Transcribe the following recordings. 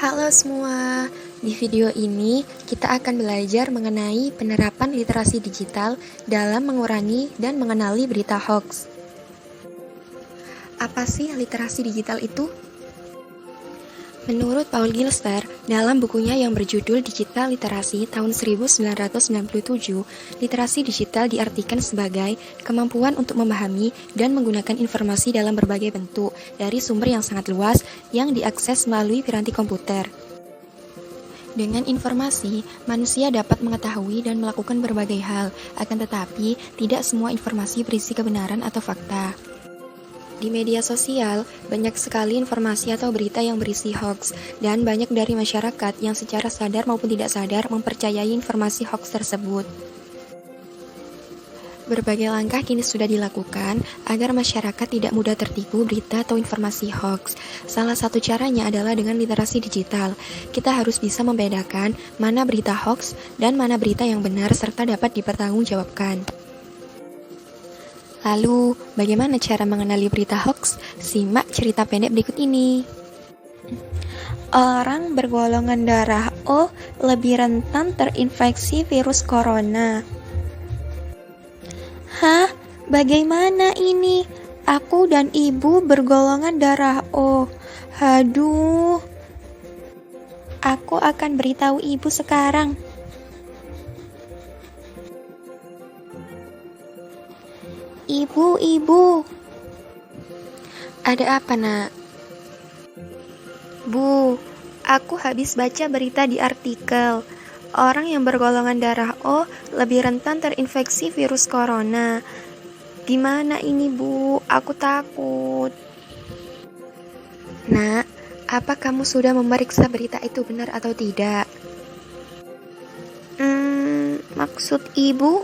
Halo semua, di video ini kita akan belajar mengenai penerapan literasi digital dalam mengurangi dan mengenali berita hoax. Apa sih literasi digital itu? Menurut Paul Gilster, dalam bukunya yang berjudul Digital Literasi tahun 1997, literasi digital diartikan sebagai kemampuan untuk memahami dan menggunakan informasi dalam berbagai bentuk dari sumber yang sangat luas yang diakses melalui piranti komputer. Dengan informasi, manusia dapat mengetahui dan melakukan berbagai hal, akan tetapi tidak semua informasi berisi kebenaran atau fakta. Di media sosial, banyak sekali informasi atau berita yang berisi hoax, dan banyak dari masyarakat yang secara sadar maupun tidak sadar mempercayai informasi hoax tersebut. Berbagai langkah kini sudah dilakukan agar masyarakat tidak mudah tertipu berita atau informasi hoax. Salah satu caranya adalah dengan literasi digital. Kita harus bisa membedakan mana berita hoax dan mana berita yang benar serta dapat dipertanggungjawabkan. Lalu, bagaimana cara mengenali berita hoax? Simak cerita pendek berikut ini. Orang bergolongan darah O lebih rentan terinfeksi virus corona. Hah? Bagaimana ini? Aku dan ibu bergolongan darah O. Aduh. Aku akan beritahu ibu sekarang. Ibu. Ada apa, Nak? Bu, aku habis baca berita di artikel. Orang yang bergolongan darah O lebih rentan terinfeksi virus corona. Gimana ini, Bu? Aku takut. Nak, apa kamu sudah memeriksa berita itu benar atau tidak? Maksud ibu?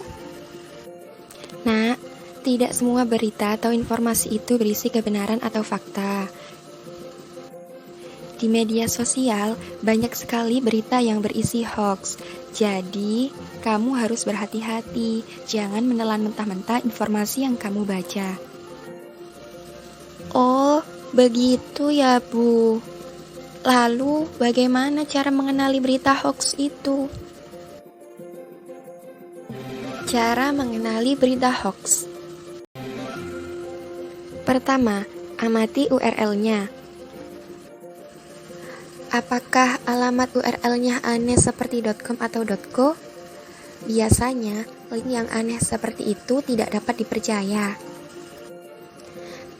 Nak, tidak semua berita atau informasi itu berisi kebenaran atau fakta. Di media sosial, banyak sekali berita yang berisi hoax. Jadi, kamu harus berhati-hati. Jangan menelan mentah-mentah informasi yang kamu baca. Oh, begitu ya, Bu. Lalu, bagaimana cara mengenali berita hoax itu? Cara mengenali berita hoax. Pertama, amati URL-nya. Apakah alamat URL-nya aneh seperti .com atau .co? Biasanya, link yang aneh seperti itu tidak dapat dipercaya.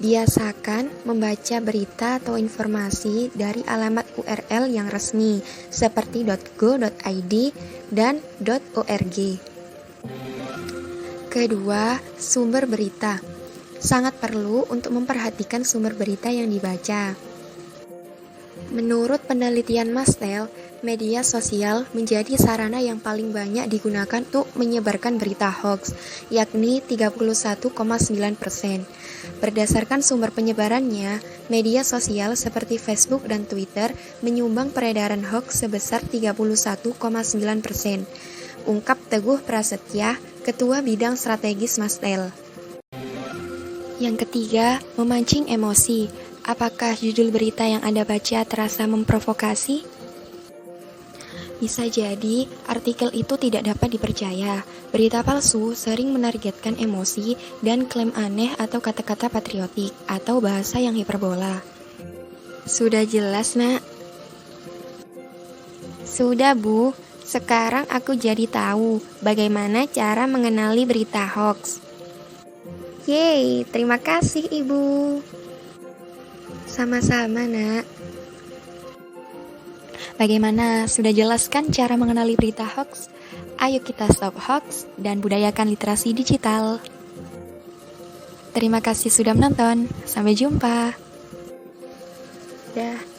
Biasakan membaca berita atau informasi dari alamat URL yang resmi seperti .go.id dan .org. Kedua, sumber berita. Sangat perlu untuk memperhatikan sumber berita yang dibaca. Menurut penelitian Mastel, media sosial menjadi sarana yang paling banyak digunakan untuk menyebarkan berita hoax, yakni 31,9%. Berdasarkan sumber penyebarannya, media sosial seperti Facebook dan Twitter menyumbang peredaran hoax sebesar 31,9%. Ungkap Teguh Prasetya, Ketua Bidang Strategis Mastel. Yang ketiga, memancing emosi. Apakah judul berita yang Anda baca terasa memprovokasi? Bisa jadi, artikel itu tidak dapat dipercaya. Berita palsu sering menargetkan emosi dan klaim aneh atau kata-kata patriotik atau bahasa yang hiperbola. Sudah jelas, Nak? Sudah, Bu. Sekarang aku jadi tahu bagaimana cara mengenali berita hoax. Yeay, terima kasih, Ibu. Sama-sama, Nak. Bagaimana? Sudah jelaskan cara mengenali berita hoax? Ayo kita stop hoax dan budayakan literasi digital. Terima kasih sudah menonton. Sampai jumpa. Dah.